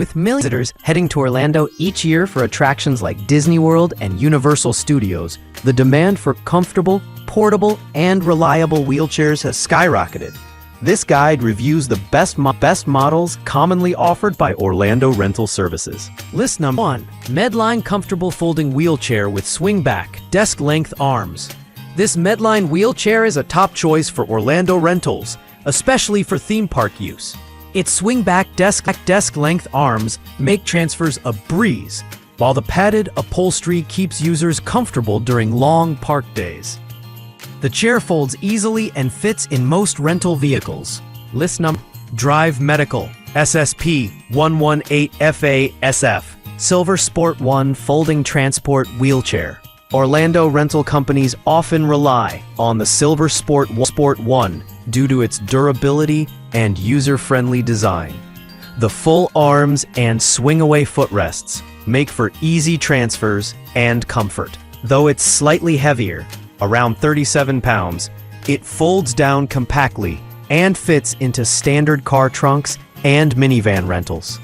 With millions of visitors heading to Orlando each year for attractions like Disney World and Universal Studios, the demand for comfortable, portable, and reliable wheelchairs has skyrocketed. This guide reviews the best models commonly offered by Orlando Rental Services. List number 1. Medline Comfortable Folding Wheelchair with Swing-Back, Desk-Length Arms. This Medline wheelchair is a top choice for Orlando rentals, especially for theme park use. Its swing-back desk-length arms make transfers a breeze, while the padded upholstery keeps users comfortable during long park days. The chair folds easily and fits in most rental vehicles. List number: Drive Medical SSP 118FA-SF Silver Sport 1 Folding Transport Wheelchair. Orlando rental companies often rely on the Silver Sport 1 due to its durability and user-friendly design. The full arms and swing-away footrests make for easy transfers and comfort. Though it's slightly heavier, around 37 pounds, it folds down compactly and fits into standard car trunks and minivan rentals.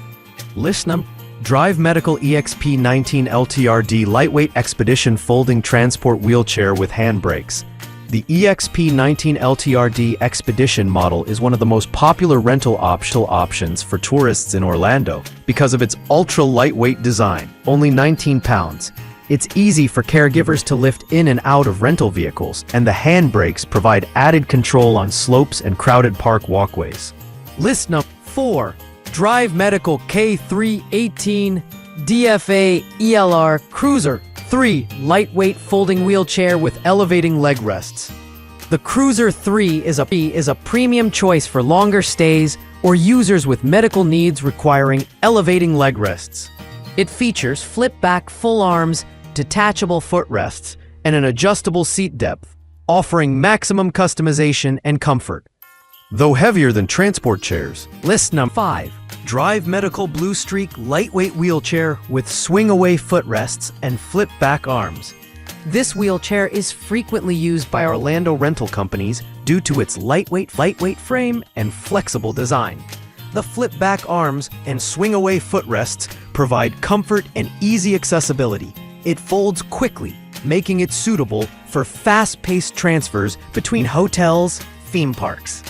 List number: Drive Medical EXP19 LTRD Lightweight Expedition Folding Transport Wheelchair with Handbrakes. The EXP19 LTRD Expedition model is one of the most popular rental options for tourists in Orlando because of its ultra-lightweight design, only 19 pounds. It's easy for caregivers to lift in and out of rental vehicles, and the handbrakes provide added control on slopes and crowded park walkways. List number 4. Drive Medical K318 DFA ELR Cruiser 3 Lightweight Folding Wheelchair with Elevating Leg Rests. The Cruiser 3 is a premium choice for longer stays or users with medical needs requiring elevating leg rests. It features flip-back full arms, detachable footrests, and an adjustable seat depth, offering maximum customization and comfort. Though heavier than transport chairs. List number 5. Drive Medical Blue Streak Lightweight Wheelchair with swing-away footrests and flip-back arms. This wheelchair is frequently used by Orlando rental companies due to its lightweight frame and flexible design. The flip-back arms and swing-away footrests provide comfort and easy accessibility. It folds quickly, making it suitable for fast-paced transfers between hotels, theme parks.